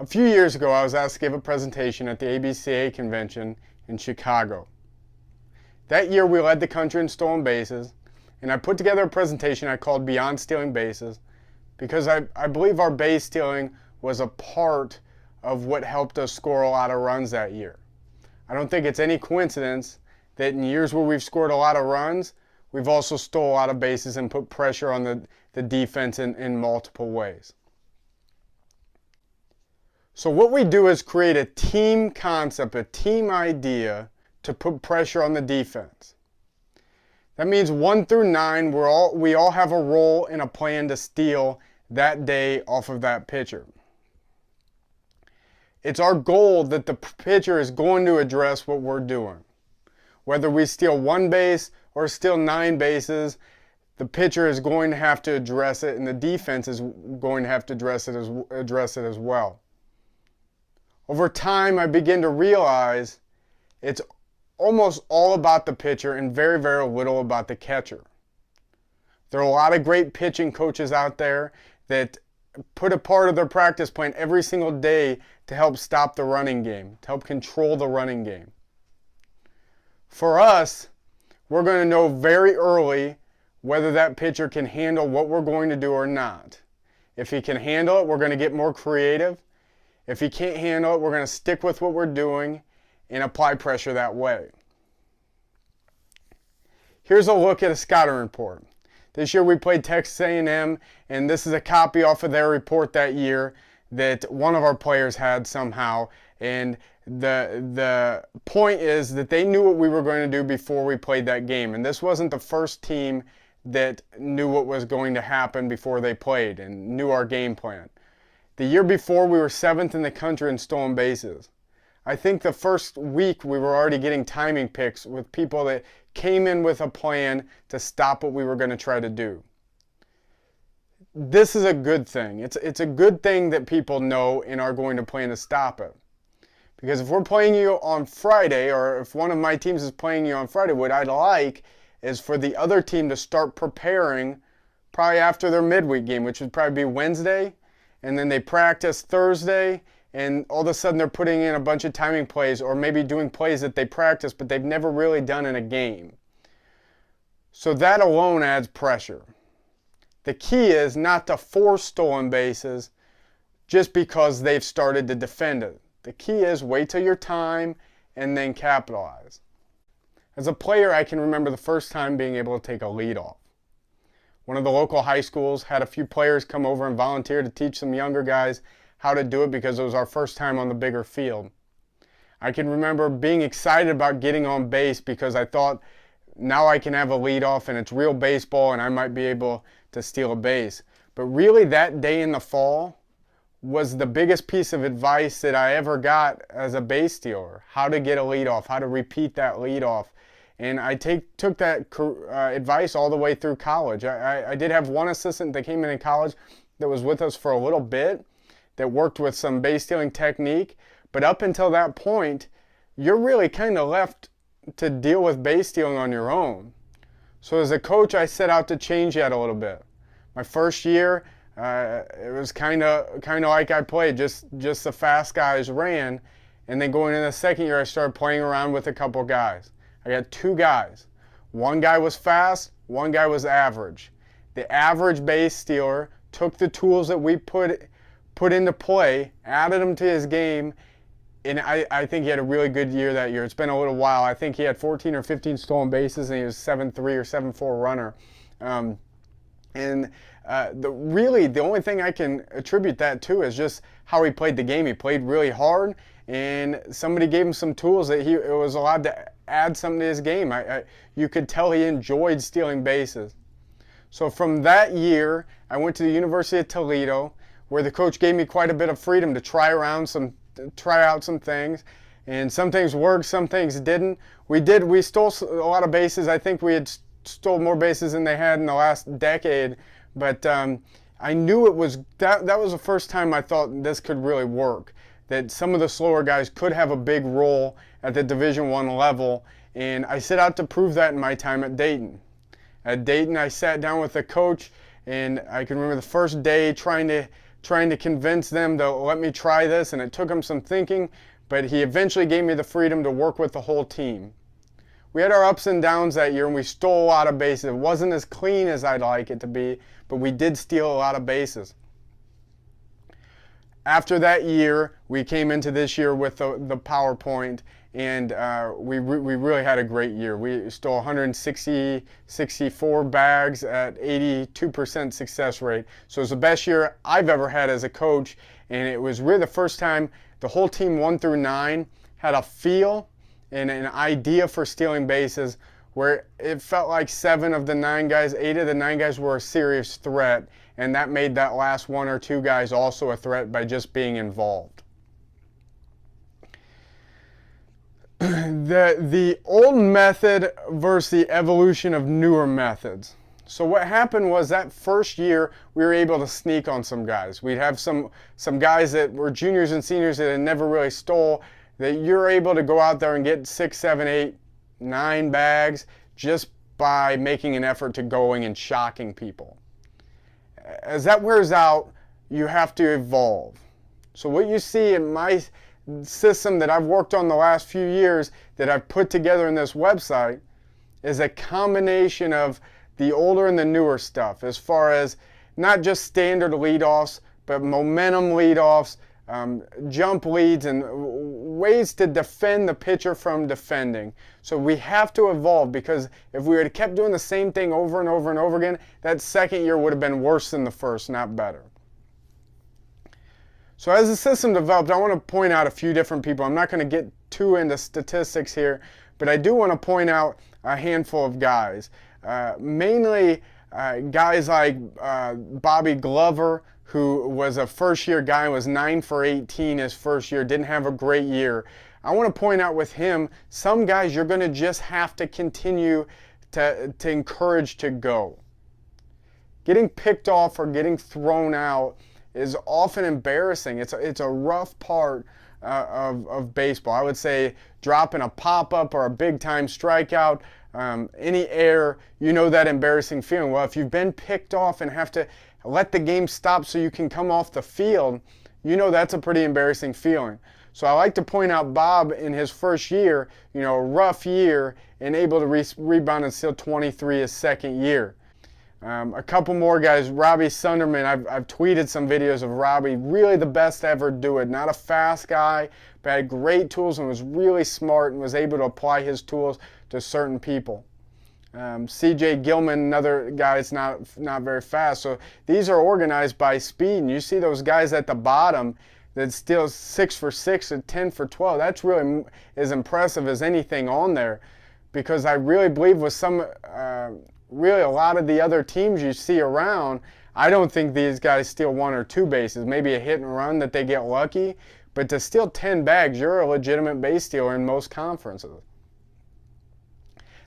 A few years ago, I was asked to give a presentation at the ABCA convention in Chicago. That year, we led the country in stolen bases, and I put together a presentation I called Beyond Stealing Bases because I believe our base stealing was a part of what helped us score a lot of runs that year. I don't think it's any coincidence that in years where we've scored a lot of runs, we've also stole a lot of bases and put pressure on the defense in multiple ways. So what we do is create a team concept, a team idea to put pressure on the defense. That means 1 through 9, we all have a role in a plan to steal that day off of that pitcher. It's our goal that the pitcher is going to address what we're doing. Whether we steal 1 base or steal 9 bases, the pitcher is going to have to address it, and the defense is going to have to address it as well. Over time, I begin to realize it's almost all about the pitcher and very, very little about the catcher. There are a lot of great pitching coaches out there that put a part of their practice plan every single day to help stop the running game, to help control the running game. For us, we're going to know very early whether that pitcher can handle what we're going to do or not. If he can handle it, we're going to get more creative. If he can't handle it, we're going to stick with what we're doing and apply pressure that way. Here's a look at a scouting report. This year we played Texas A&M, and this is a copy off of their report that year that one of our players had somehow. And the point is that they knew what we were going to do before we played that game. And this wasn't the first team that knew what was going to happen before they played and knew our game plan. The year before, we were 7th in the country in stolen bases. I think the first week we were already getting timing picks with people that came in with a plan to stop what we were going to try to do. This is a good thing. It's a good thing that people know and are going to plan to stop it. Because if we're playing you on Friday, or if one of my teams is playing you on Friday, what I'd like is for the other team to start preparing probably after their midweek game, which would probably be Wednesday. And then they practice Thursday, and all of a sudden they're putting in a bunch of timing plays or maybe doing plays that they practice but they've never really done in a game. So that alone adds pressure. The key is not to force stolen bases just because they've started to defend it. The key is wait till your time and then capitalize. As a player, I can remember the first time being able to take a lead off. One of the local high schools had a few players come over and volunteer to teach some younger guys how to do it because it was our first time on the bigger field. I can remember being excited about getting on base because I thought now I can have a leadoff and it's real baseball and I might be able to steal a base. But really that day in the fall was the biggest piece of advice that I ever got as a base stealer. How to get a leadoff, how to repeat that leadoff. And I took that advice all the way through college. I did have one assistant that came in college that was with us for a little bit that worked with some base stealing technique. But up until that point, you're really kind of left to deal with base stealing on your own. So as a coach, I set out to change that a little bit. My first year, it was kind of like I played, just the fast guys ran. And then going into the second year, I started playing around with a couple guys. I got 2 guys. One guy was fast, one guy was average. The average base stealer took the tools that we put into play, added them to his game, and I think he had a really good year that year. It's been a little while. I think he had 14 or 15 stolen bases, and he was 7-3 or 7-4 runner. Really, the only thing I can attribute that to is just how he played the game. He played really hard, and somebody gave him some tools that he was allowed to add something to his game. You could tell he enjoyed stealing bases. So from that year, I went to the University of Toledo, where the coach gave me quite a bit of freedom to try out some things. And some things worked, some things didn't. We stole a lot of bases. I think we had stole more bases than they had in the last decade. But I knew it was that was the first time I thought this could really work. That some of the slower guys could have a big role at the Division I level, and I set out to prove that in my time at Dayton. At Dayton, I sat down with the coach, and I can remember the first day trying trying to convince them to let me try this, and it took him some thinking, but he eventually gave me the freedom to work with the whole team. We had our ups and downs that year, and we stole a lot of bases. It wasn't as clean as I'd like it to be, but we did steal a lot of bases. After that year, we came into this year with the PowerPoint, and we really had a great year. We stole 64 bags at 82% success rate. So it was the best year I've ever had as a coach, and it was really the first time the whole team 1 through 9 had a feel and an idea for stealing bases where it felt like 7 of the 9 guys, 8 of the 9 guys were a serious threat, and that made that last 1 or 2 guys also a threat by just being involved. The old method versus the evolution of newer methods. So what happened was that first year we were able to sneak on some guys. We'd have some guys that were juniors and seniors that had never really stole, that you're able to go out there and get 6, 7, 8, 9 bags just by making an effort to going and shocking people. As that wears out, you have to evolve. So what you see in my system that I've worked on the last few years that I've put together in this website is a combination of the older and the newer stuff, as far as not just standard leadoffs, but momentum leadoffs, jump leads, and ways to defend the pitcher from defending. So we have to evolve, because if we had kept doing the same thing over and over and over again, that second year would have been worse than the first, not better. So as the system developed, I want to point out a few different people. I'm not going to get too into statistics here, but I do want to point out a handful of guys. Mainly guys like Bobby Glover, who was a first-year guy, was 9 for 18 his first year, didn't have a great year. I want to point out with him, some guys you're going to just have to continue to encourage to go. Getting picked off or getting thrown out is often embarrassing. It's a rough part of baseball. I would say dropping a pop-up or a big-time strikeout, any error, you know that embarrassing feeling. Well, if you've been picked off and have to let the game stop so you can come off the field, you know that's a pretty embarrassing feeling. So I like to point out Bob in his first year, a rough year, and able to rebound and steal 23 his second year. A couple more guys, Robbie Sunderman, I've tweeted some videos of Robbie, really the best to ever do it. Not a fast guy, but had great tools and was really smart and was able to apply his tools to certain people. CJ Gilman, another guy that's not very fast. So these are organized by speed, and you see those guys at the bottom that steal 6 for 6 and 10 for 12. That's really as impressive as anything on there, because I really believe with really a lot of the other teams you see around, I don't think these guys steal 1 or 2 bases, maybe a hit and run that they get lucky, but to steal 10 bags, you're a legitimate base stealer in most conferences.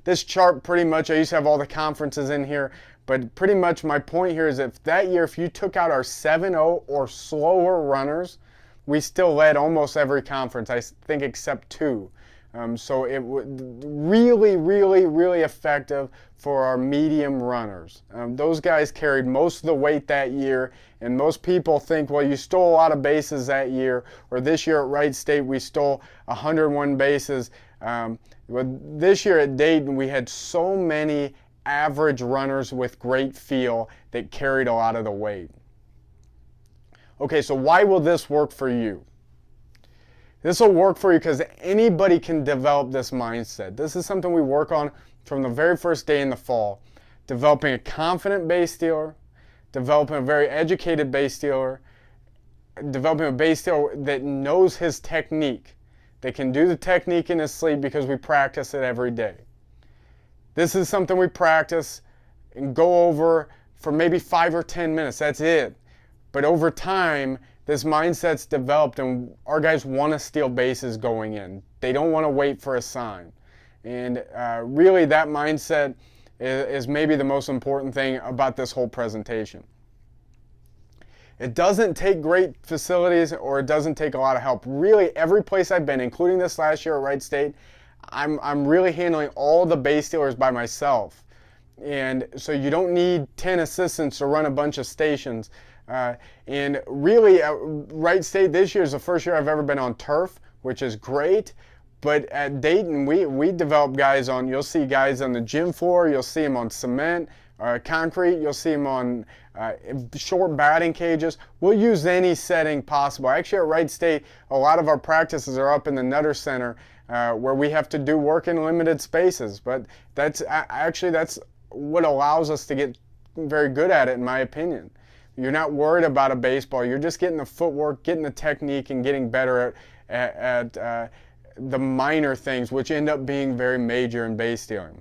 This chart pretty much, I used to have all the conferences in here, but pretty much my point here is if that year, if you took out our 7-0 or slower runners, we still led almost every conference, I think except 2. So it was really, really, really effective for our medium runners. Those guys carried most of the weight that year, and most people think, well, you stole a lot of bases that year, or this year at Wright State we stole 101 bases. This year at Dayton we had so many average runners with great feel that carried a lot of the weight. Okay, so why will this work for you? This will work for you because anybody can develop this mindset. This is something we work on from the very first day in the fall. Developing a confident base stealer, developing a very educated base stealer, developing a base stealer that knows his technique, that can do the technique in his sleep because we practice it every day. This is something we practice and go over for maybe 5 or 10 minutes. That's it. But over time, this mindset's developed, and our guys want to steal bases going in. They don't want to wait for a sign. And really, that mindset is maybe the most important thing about this whole presentation. It doesn't take great facilities, or it doesn't take a lot of help. Really, every place I've been, including this last year at Wright State, I'm really handling all the base stealers by myself, And so you don't need 10 assistants to run a bunch of stations. And really, Wright State this year is the first year I've ever been on turf, which is great. But at Dayton, we develop guys on, you'll see guys on the gym floor, you'll see them on cement, concrete, you'll see them on short batting cages. We'll use any setting possible. Actually, at Wright State, a lot of our practices are up in the Nutter Center where we have to do work in limited spaces. But that's what allows us to get very good at it, in my opinion. You're not worried about a baseball. You're just getting the footwork, getting the technique, and getting better at the minor things, which end up being very major in base stealing.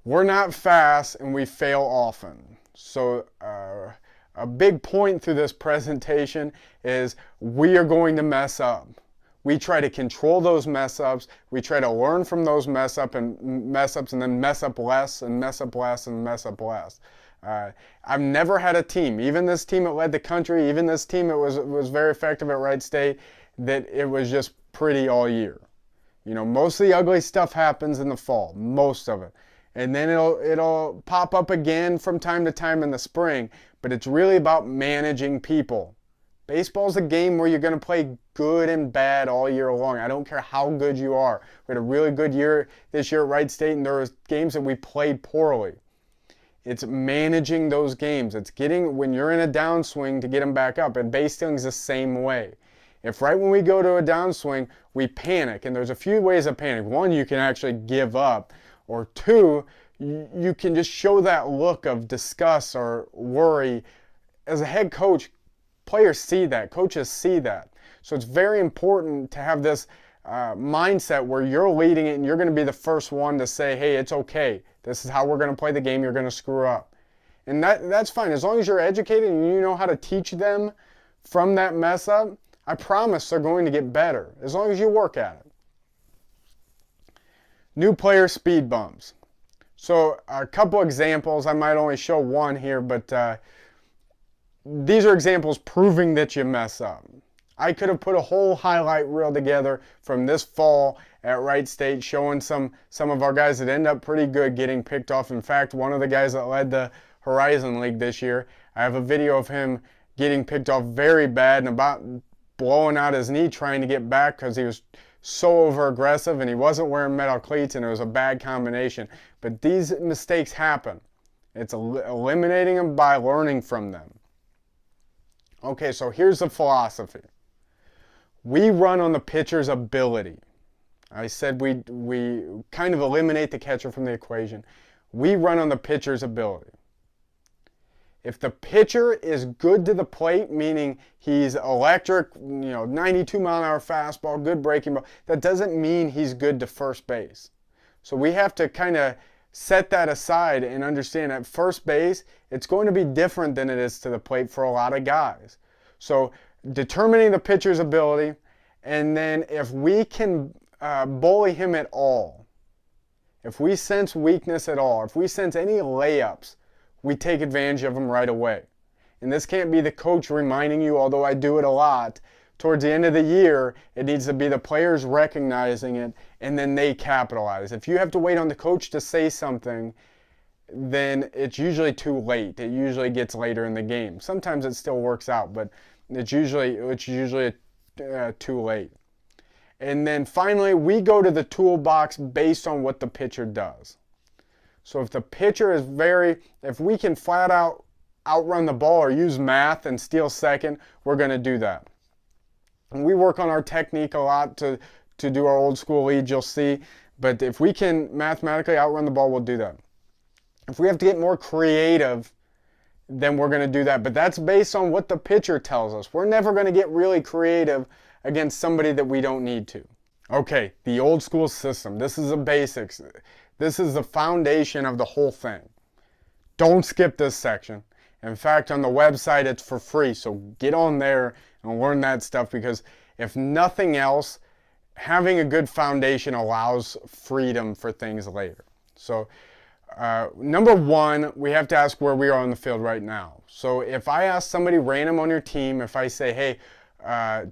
We're not fast, and we fail often. So a big point through this presentation is we are going to mess up. We try to control those mess ups. We try to learn from those mess ups and then mess up less and mess up less and mess up less. I've never had a team, even this team that led the country, even this team that was very effective at Wright State, that it was just pretty all year. You know, most of the ugly stuff happens in the fall, most of it. And then it'll pop up again from time to time in the spring, but it's really about managing people. Baseball's a game where you're going to play good and bad all year long. I don't care how good you are. We had a really good year this year at Wright State, and there was games that we played poorly. It's managing those games. It's getting, when you're in a downswing, to get them back up. And base stealing is the same way. If right when we go to a downswing, we panic, and there's a few ways of panic. One, you can actually give up. Or two, you can just show that look of disgust or worry. As a head coach, players see that, coaches see that. So it's very important to have this mindset where you're leading it and you're going to be the first one to say, hey, it's okay. This is how we're going to play the game. You're going to screw up. And that's fine. As long as you're educated and you know how to teach them from that mess up, I promise they're going to get better as long as you work at it. New player speed bumps. So a couple examples. I might only show one here, but these are examples proving that you mess up. I could have put a whole highlight reel together from this fall at Wright State showing some of our guys that end up pretty good getting picked off. In fact, one of the guys that led the Horizon League this year, I have a video of him getting picked off very bad and about blowing out his knee trying to get back because he was so over aggressive and he wasn't wearing metal cleats and it was a bad combination. But these mistakes happen. It's eliminating them by learning from them. Okay, so here's the philosophy. We run on the pitcher's ability. I said we kind of eliminate the catcher from the equation. We run on the pitcher's ability. If the pitcher is good to the plate, meaning he's electric, 92 mile an hour fastball, good breaking ball, that doesn't mean he's good to first base. So we have to kind of set that aside and understand at first base, it's going to be different than it is to the plate for a lot of guys. So determining the pitcher's ability, and then if we can bully him at all, if we sense weakness at all, if we sense any layups, we take advantage of them right away. And this can't be the coach reminding you, although I do it a lot. Towards the end of the year, it needs to be the players recognizing it, and then they capitalize. If you have to wait on the coach to say something, then it's usually too late. It usually gets later in the game. Sometimes it still works out, but it's usually too late. And then finally, we go to the toolbox based on what the pitcher does. So if the pitcher is if we can flat out outrun the ball or use math and steal second, we're going to do that. And we work on our technique a lot to do our old school leads, you'll see. But if we can mathematically outrun the ball, we'll do that. If we have to get more creative, then we're going to do that. But that's based on what the pitcher tells us. We're never going to get really creative against somebody that we don't need to. Okay, the old school system. This is the basics. This is the foundation of the whole thing. Don't skip this section. In fact, on the website, it's for free. So get on there and learn that stuff, because if nothing else, having a good foundation allows freedom for things later. So number one, we have to ask where we are on the field right now. So if I ask somebody random on your team, if I say, hey,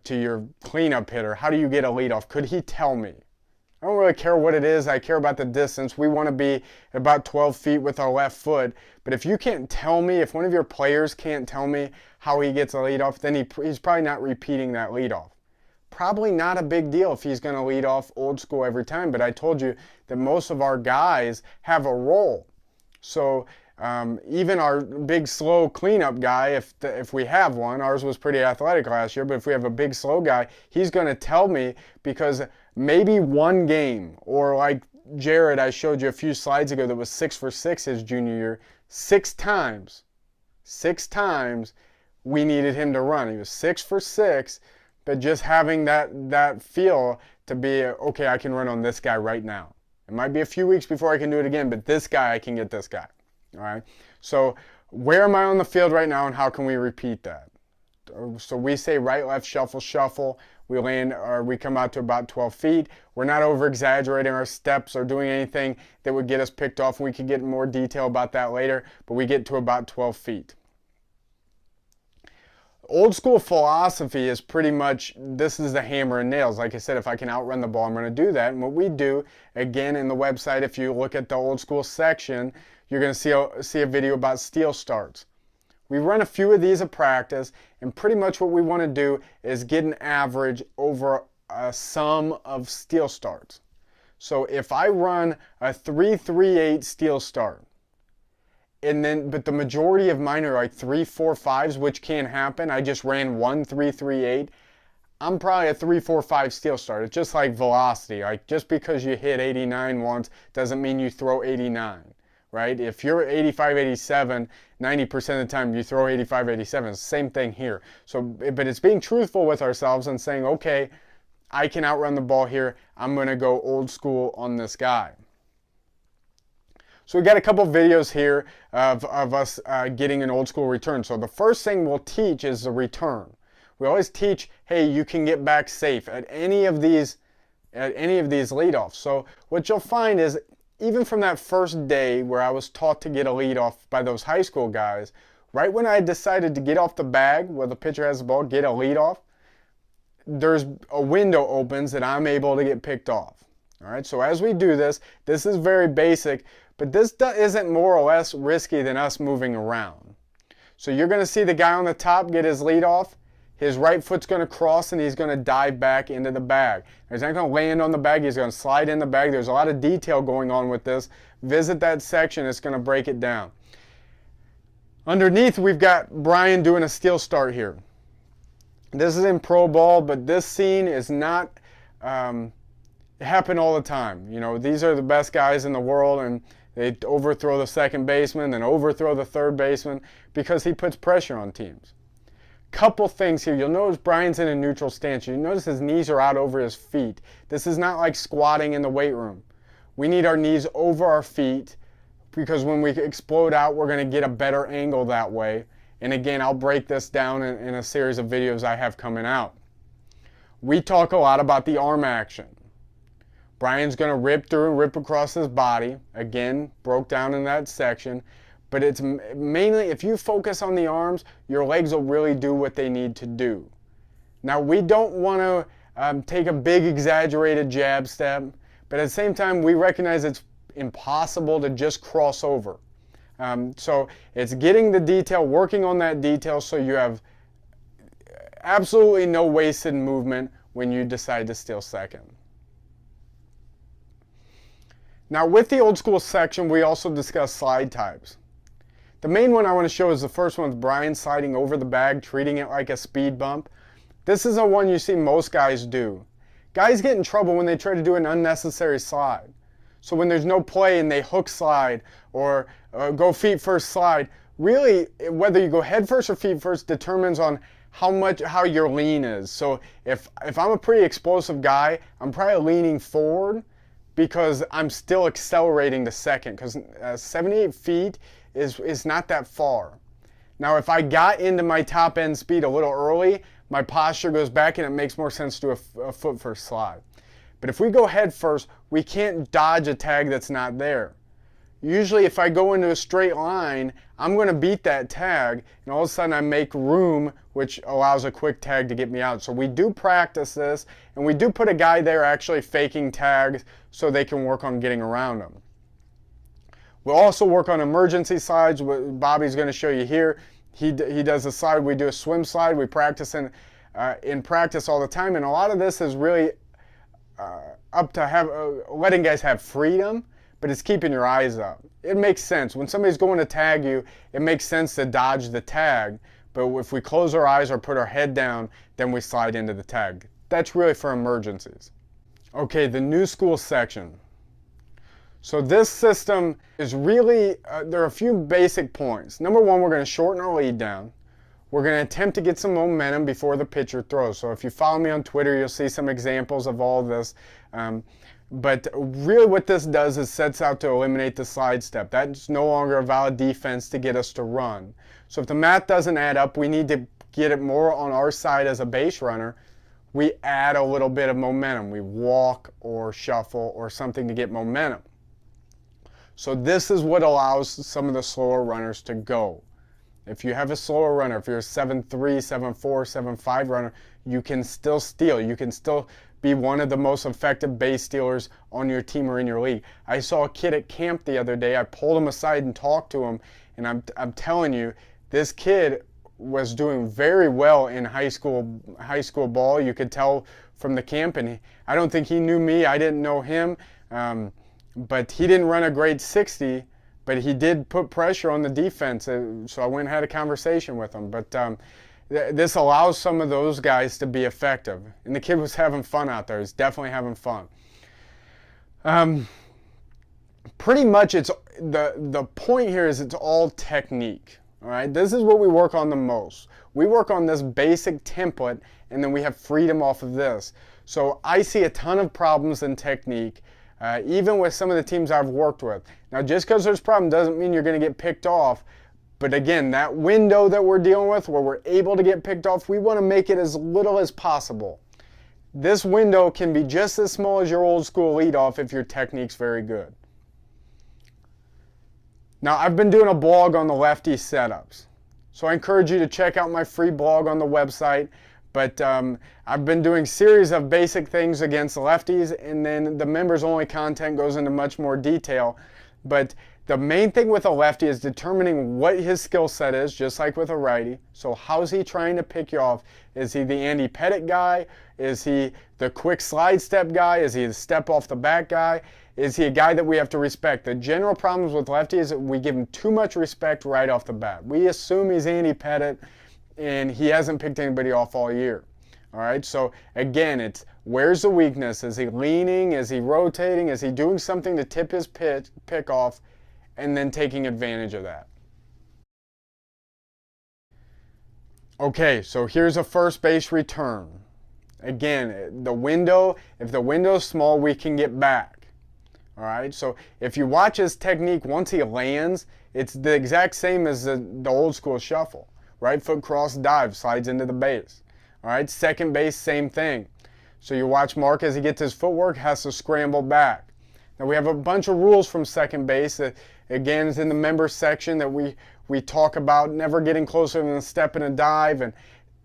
to your cleanup hitter, how do you get a leadoff? Could he tell me? I don't really care what it is. I care about the distance. We want to be about 12 feet with our left foot. But if you can't tell me, if one of your players can't tell me how he gets a leadoff, then he's probably not repeating that leadoff. Probably not a big deal if he's going to lead off old school every time. But I told you that most of our guys have a role. So even our big slow cleanup guy, if we have one, ours was pretty athletic last year, but if we have a big slow guy, he's going to tell me, because maybe one game, or like Jared, I showed you a few slides ago, that was 6 for 6 his junior year, 6 times we needed him to run. He was 6 for 6, but just having that feel to be, okay, I can run on this guy right now. It might be a few weeks before I can do it again, but this guy, I can get this guy. All right. So where am I on the field right now, and how can we repeat that? So we say right, left, shuffle, shuffle. We land, or we come out to about 12 feet. We're not over exaggerating our steps or doing anything that would get us picked off. We could get in more detail about that later, but we get to about 12 feet. Old school philosophy is pretty much, this is the hammer and nails. Like I said, if I can outrun the ball, I'm going to do that. And what we do, again, in the website, if you look at the old school section, you're going to see a video about steal starts. We run a few of these at practice, and pretty much what we want to do is get an average over a sum of steal starts. So if I run a 3-3-8 steal start, but the majority of mine are like 3-4-5s, which can happen. I just ran 1-3-3-8. I'm probably a 3-4-5 steal start. It's just like velocity. Like, just because you hit 89 once doesn't mean you throw 89, right? If you're 85, 87, 90% of the time you throw 85, 87. It's the same thing here. So, but it's being truthful with ourselves and saying, okay, I can outrun the ball here. I'm going to go old school on this guy. So we got a couple videos here of us getting an old school return. So the first thing we'll teach is the return. We always teach, hey, you can get back safe at any of these leadoffs. So what you'll find is, even from that first day where I was taught to get a leadoff by those high school guys, right when I decided to get off the bag where the pitcher has the ball, get a leadoff, there's a window opens that I'm able to get picked off. All right, so as we do this, this is very basic, but this isn't more or less risky than us moving around. So you're going to see the guy on the top get his lead off. His right foot's going to cross, and he's going to dive back into the bag. He's not going to land on the bag. He's going to slide in the bag. There's a lot of detail going on with this. Visit that section. It's going to break it down. Underneath, we've got Brian doing a steal start here. This is in pro ball, but this scene is not happen all the time. You know, these are the best guys in the world, and they overthrow the second baseman, then overthrow the third baseman, because he puts pressure on teams. Couple things here. You'll notice Brian's in a neutral stance. You notice his knees are out over his feet. This is not like squatting in the weight room. We need our knees over our feet, because when we explode out, we're going to get a better angle that way. And again, I'll break this down in a series of videos I have coming out. We talk a lot about the arm action. Brian's going to rip through and rip across his body. Again, broke down in that section. But it's mainly, if you focus on the arms, your legs will really do what they need to do. Now, we don't want to take a big exaggerated jab step, but at the same time, we recognize it's impossible to just cross over. So it's getting the detail, working on that detail, so you have absolutely no wasted movement when you decide to steal second. Now, with the old school section, we also discuss slide types. The main one I want to show is the first one with Brian sliding over the bag, treating it like a speed bump. This is a one you see most guys do. Guys get in trouble when they try to do an unnecessary slide. So when there's no play and they hook slide or go feet first slide, really whether you go head first or feet first determines on how your lean is. So if I'm a pretty explosive guy, I'm probably leaning forward because I'm still accelerating to second, because 78 feet is not that far. Now, if I got into my top end speed a little early, my posture goes back and it makes more sense to do a foot first slide. But if we go head first, we can't dodge a tag that's not there. usually if I go into a straight line, I'm going to beat that tag, and all of a sudden I make room, which allows a quick tag to get me out. So we do practice this, and we do put a guy there actually faking tags so they can work on getting around them. We'll also work on emergency slides. What Bobby's going to show you here. He does a slide. We do a swim slide. We practice in practice all the time, and a lot of this is really up to letting guys have freedom, but it's keeping your eyes up. It makes sense. When somebody's going to tag you, it makes sense to dodge the tag, but if we close our eyes or put our head down, then we slide into the tag. That's really for emergencies. Okay, the new school section. So this system is really, there are a few basic points. Number one, we're going to shorten our lead down. We're going to attempt to get some momentum before the pitcher throws. So if you follow me on Twitter, you'll see some examples of all of this. But really what this does is sets out to eliminate the slide step. That's no longer a valid defense to get us to run. So if the math doesn't add up, we need to get it more on our side as a base runner. We add a little bit of momentum. We walk or shuffle or something to get momentum. So this is what allows some of the slower runners to go. If you have a slower runner, if you're a 7-3, 7-4, 7-5 runner, you can still steal. You can still be one of the most effective base stealers on your team or in your league. I saw a kid at camp the other day. I pulled him aside and talked to him, and I'm telling you, this kid was doing very well in high school ball. You could tell from the camp, and I don't think he knew me. I didn't know him. But he didn't run a grade 60, but he did put pressure on the defense. So I went and had a conversation with him. But this allows some of those guys to be effective. And the kid was having fun out there. He's definitely having fun. Pretty much it's the point here is it's all technique. All right, this is what we work on the most. We work on this basic template, and then we have freedom off of this. So I see a ton of problems in technique. Even with some of the teams I've worked with. Now, just because there's a problem doesn't mean you're going to get picked off. But again, that window that we're dealing with where we're able to get picked off, we want to make it as little as possible. This window can be just as small as your old school leadoff if your technique's very good. Now, I've been doing a blog on the lefty setups. So I encourage you to check out my free blog on the website. But I've been doing series of basic things against lefties, and then the members-only content goes into much more detail. But the main thing with a lefty is determining what his skill set is, just like with a righty. So how's he trying to pick you off? Is he the Andy Pettitte guy? Is he the quick slide step guy? Is he the step off the back guy? Is he a guy that we have to respect? The general problems with lefty is that we give him too much respect right off the bat. We assume he's Andy Pettitte, and he hasn't picked anybody off all year. All right, so again, it's where's the weakness? Is he leaning? Is he rotating? Is he doing something to tip his pick off, and then taking advantage of that? Okay, so here's a first base return. Again, the window, if the window's small, we can get back. All right, so if you watch his technique, once he lands, it's the exact same as the old school shuffle. Right foot cross dive, slides into the base. All right, second base, same thing. So you watch Mark as he gets his footwork, has to scramble back. Now we have a bunch of rules from second base that, again, is in the members section that we talk about, never getting closer than a step and a dive, and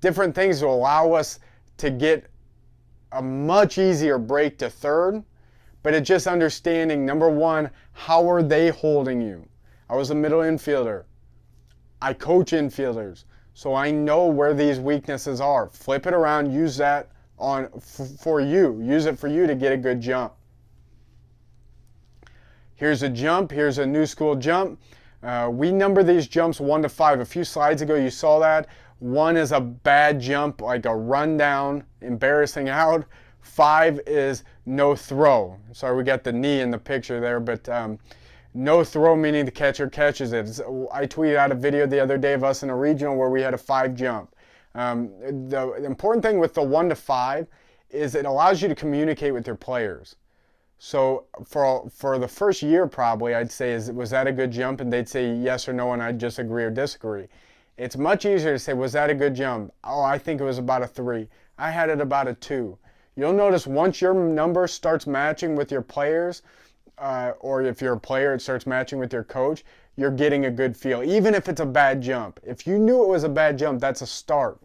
different things to allow us to get a much easier break to third. But it's just understanding, number one, how are they holding you? I was a middle infielder. I coach infielders, so I know where these weaknesses are. Flip it around, use that for you. Use it for you to get a good jump. Here's a jump. Here's a new school jump. We number these jumps 1 to 5. A few slides ago you saw that. 1 is a bad jump, like a rundown, embarrassing out. 5 is no throw. Sorry, we got the knee in the picture there, but no throw meaning the catcher catches it. I tweeted out a video the other day of us in a regional where we had a 5 jump. The important thing with the 1 to 5 is it allows you to communicate with your players. So for the first year probably I'd say, was that a good jump? And they'd say yes or no, and I'd just agree or disagree. It's much easier to say, was that a good jump? Oh, I think it was about a 3. I had it about a 2. You'll notice once your number starts matching with your players, or if you're a player, it starts matching with your coach, you're getting a good feel. Even if it's a bad jump. If you knew it was a bad jump, that's a start.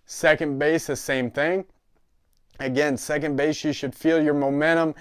Second base, the same thing. Again, second base, you should feel your momentum.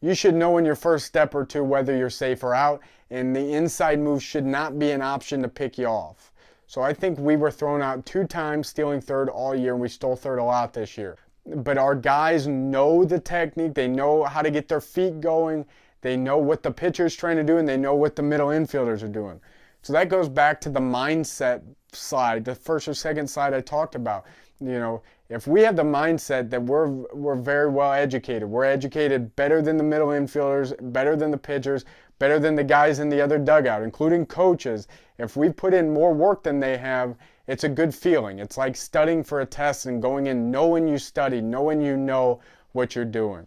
You should know in your first step or two whether you're safe or out, and the inside move should not be an option to pick you off. So I think we were thrown out 2 times stealing third all year, and we stole third a lot this year. But our guys know the technique. They know how to get their feet going. They know what the pitcher's trying to do, and they know what the middle infielders are doing. So that goes back to the mindset slide, the first or second slide I talked about. You know, if we have the mindset that we're very well educated, we're educated better than the middle infielders, better than the pitchers, better than the guys in the other dugout, including coaches. If we put in more work than they have, it's a good feeling. It's like studying for a test and going in knowing you studied, knowing you know what you're doing.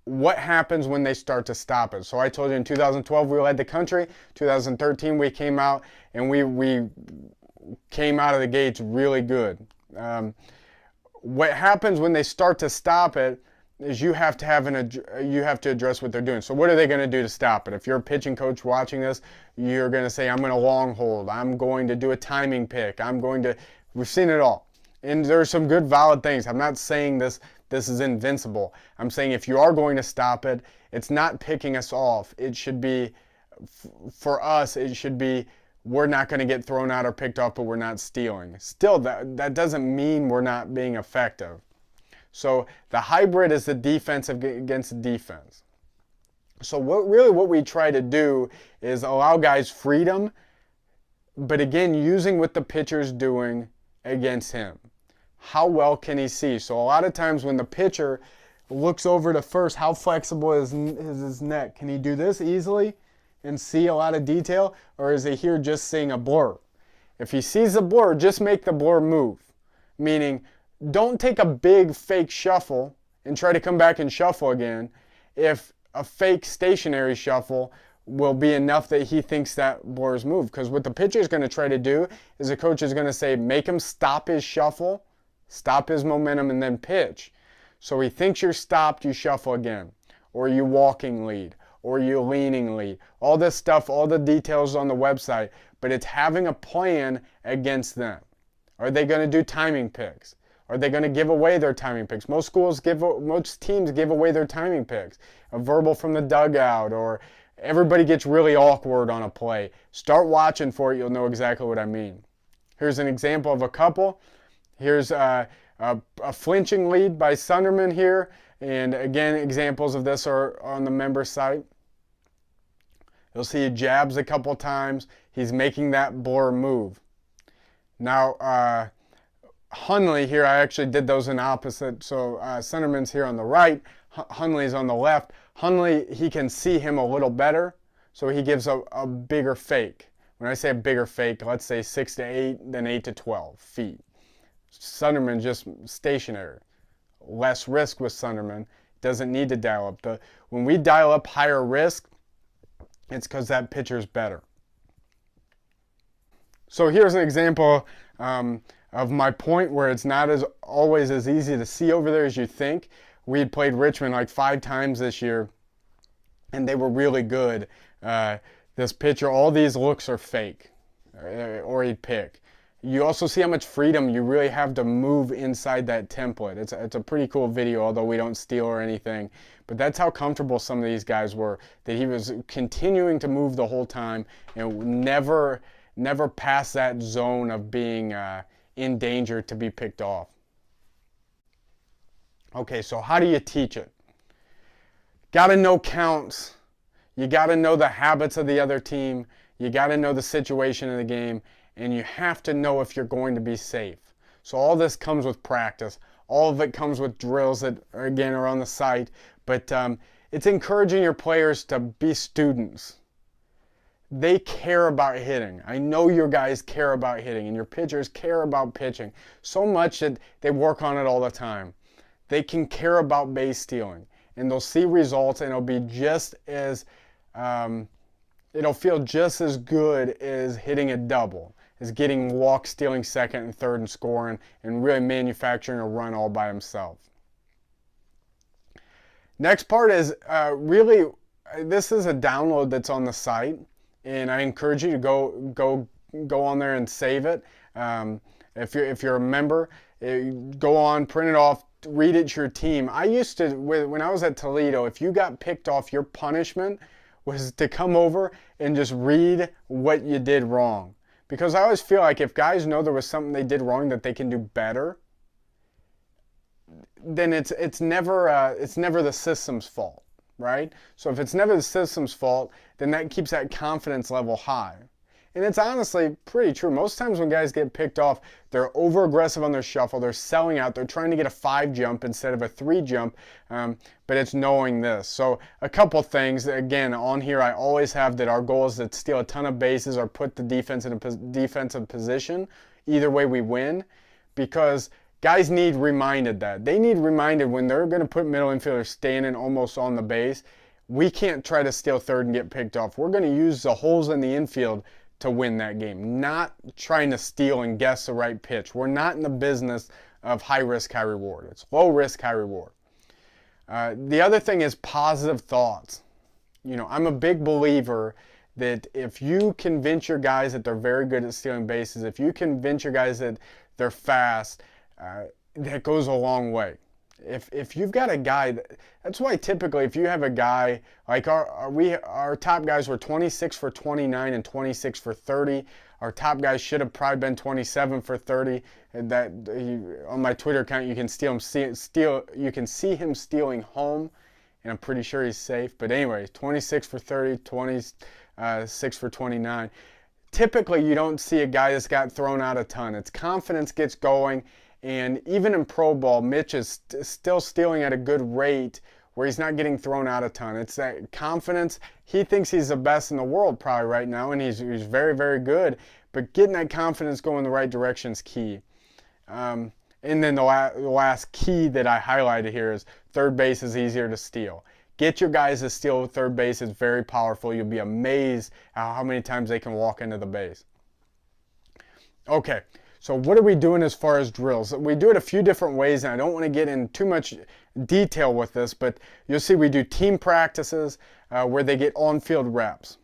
What happens when they start to stop it? So I told you in 2012 we led the country. 2013 we came out and we came out of the gates really good. What happens when they start to stop it is you have to address what they're doing. So what are they going to do to stop it? If you're a pitching coach watching this, you're going to say, I'm going to long hold. I'm going to do a timing pick. We've seen it all. And there's some good valid things. I'm not saying this is invincible. I'm saying if you are going to stop it, it's not picking us off. It should be, for us, it should be, we're not going to get thrown out or picked off, but we're not stealing. Still, that doesn't mean we're not being effective. So the hybrid is the defensive against defense. So what we try to do is allow guys freedom, but again, using what the pitcher's doing against him. How well can he see? So a lot of times when the pitcher looks over to first, how flexible is his neck? Can he do this easily and see a lot of detail, or is he here just seeing a blur? If he sees a blur, just make the blur move. Meaning, don't take a big fake shuffle and try to come back and shuffle again if a fake stationary shuffle will be enough that he thinks that blur's moved. Because what the pitcher is going to try to do is the coach is going to say, make him stop his shuffle, stop his momentum, and then pitch. So he thinks you're stopped, you shuffle again. Or you walking lead, or you leaning lead. All this stuff, all the details on the website, but it's having a plan against them. Are they going to do timing picks? Are they going to give away their timing picks? Most teams give away their timing picks. A verbal from the dugout, or everybody gets really awkward on a play. Start watching for it, you'll know exactly what I mean. Here's an example of a couple. Here's a flinching lead by Sunderman here. And again, examples of this are on the member site. You'll see he jabs a couple times. He's making that blur move. Now, Hunley here, I actually did those in opposite. So Sunderman's here on the right, Hunley's on the left. Hunley, he can see him a little better, so he gives a bigger fake. When I say a bigger fake, let's say 6 to 8, then 8 to 12 feet. Sunderman just stationary. Less risk with Sunderman. Doesn't need to dial up. When we dial up higher risk, it's because that pitcher's better. So here's an example of my point where it's not always as easy to see over there as you think. We had played Richmond like 5 times this year, and they were really good. This pitcher, all these looks are fake, or he'd pick. You also see how much freedom you really have to move inside that template. It's a pretty cool video, although we don't steal or anything. But that's how comfortable some of these guys were, that he was continuing to move the whole time and never past that zone of being in danger to be picked off. Okay, so how do you teach it? Got to know counts. You got to know the habits of the other team. You got to know the situation of the game. And you have to know if you're going to be safe. So all this comes with practice. All of it comes with drills that, again, are on the site. But it's encouraging your players to be students. They care about hitting. I know your guys care about hitting, and your pitchers care about pitching so much that they work on it all the time. They can care about base stealing, and they'll see results, and it'll be just as it'll feel just as good as hitting a double, as getting walks, stealing second and third, and scoring, and really manufacturing a run all by himself. Next part is really, this is a download that's on the site, and I encourage you to go on there and save it. If you're a member, go on, print it off, read it to your team. I used to, when I was at Toledo, if you got picked off, your punishment was to come over and just read what you did wrong. Because I always feel like if guys know there was something they did wrong that they can do better, then it's never the system's fault, right? So if it's never the system's fault, then that keeps that confidence level high. And it's honestly pretty true. Most times when guys get picked off, they're over aggressive on their shuffle, they're selling out, they're trying to get a 5 jump instead of a 3 jump, but it's knowing this. So a couple things, again, on here I always have that our goal is to steal a ton of bases or put the defense in a defensive position. Either way we win, because guys need reminded that. They need reminded when they're going to put middle infielders standing almost on the base, we can't try to steal third and get picked off. We're going to use the holes in the infield to win that game, not trying to steal and guess the right pitch. We're not in the business of high risk, high reward. It's low risk, high reward. The other thing is positive thoughts. You know, I'm a big believer that if you convince your guys that they're very good at stealing bases, if you convince your guys that they're fast, that goes a long way. If you've got a guy, that's why typically if you have a guy like our top guys were 26 for 29 and 26 for 30. Our top guys should have probably been 27 for 30. And that on my Twitter account you can you can see him stealing home, and I'm pretty sure he's safe. But anyway, 26 for 30, 26 for 29. Typically you don't see a guy that's got thrown out a ton. Its confidence gets going. And even in pro ball, Mitch is still stealing at a good rate where he's not getting thrown out a ton. It's that confidence. He thinks he's the best in the world probably right now, and he's very, very good. But getting that confidence going in the right direction is key. And then the last key that I highlighted here is third base is easier to steal. Get your guys to steal third base. It's very powerful. You'll be amazed at how many times they can walk into the base. Okay. So what are we doing as far as drills? We do it a few different ways, and I don't want to get in too much detail with this, but you'll see we do team practices where they get on-field reps.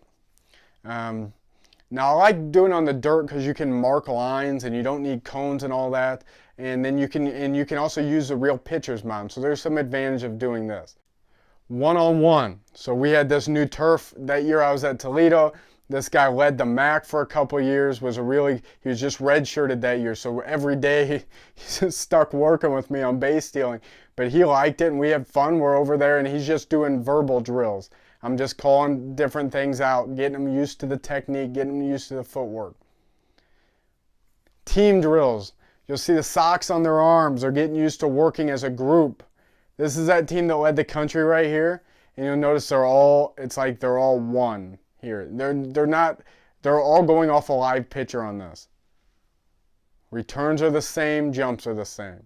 Now I like doing on the dirt because you can mark lines and you don't need cones and all that, and then you can also use the real pitcher's mound. So there's some advantage of doing this. One-on-one. So we had this new turf that year I was at Toledo. This guy led the MAC for a couple of years, he was just redshirted that year, so every day he's just stuck working with me on base stealing. But he liked it, and we had fun. We're over there, and he's just doing verbal drills. I'm just calling different things out, getting him used to the technique, getting him used to the footwork. Team drills. You'll see the socks on their arms. They're getting used to working as a group. This is that team that led the country right here, and you'll notice it's like they're all one. Here, they're all going off a live pitcher on this. Returns are the same, jumps are the same.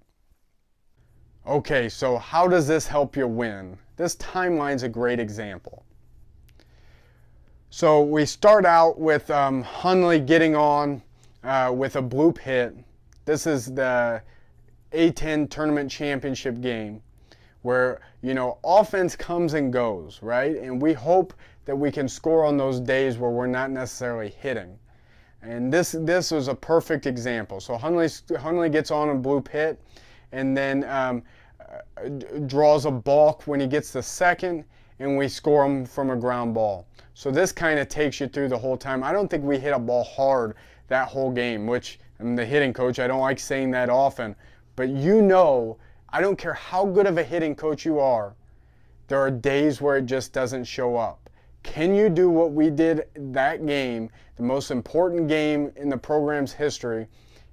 Okay, so how does this help you win? This timeline's a great example. So we start out with Hundley getting on with a bloop hit. This is the A10 tournament championship game where, you know, offense comes and goes, right? And we hope that we can score on those days where we're not necessarily hitting. And this was a perfect example. So Hundley gets on a bloop hit and then draws a balk when he gets the second, and we score him from a ground ball. So this kind of takes you through the whole time. I don't think we hit a ball hard that whole game, which I'm the hitting coach. I don't like saying that often. But you know, I don't care how good of a hitting coach you are, there are days where it just doesn't show up. Can you do what we did that game, the most important game in the program's history,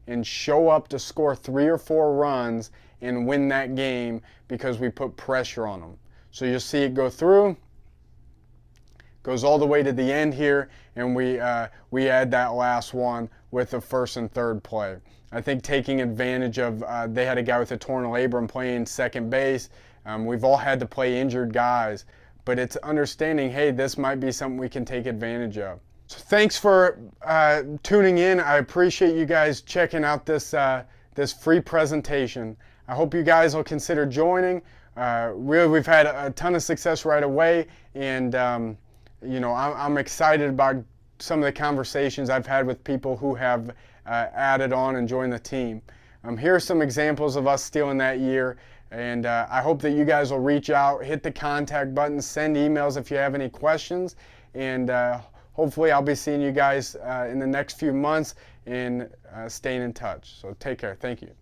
and show up to score 3 or 4 runs and win that game because we put pressure on them? So you'll see it go through, goes all the way to the end here, and we add that last one with the first and third play. I think taking advantage of, they had a guy with a torn labrum playing second base. We've all had to play injured guys. But it's understanding, hey, this might be something we can take advantage of. So thanks for tuning in. I appreciate you guys checking out this free presentation. I hope you guys will consider joining. really, we've had a ton of success right away, and I'm excited about some of the conversations I've had with people who have added on and joined the team. Here are some examples of us stealing that year, and I hope that you guys will reach out, hit the contact button, send emails if you have any questions, and hopefully I'll be seeing you guys in the next few months and staying in touch. So take care. Thank you.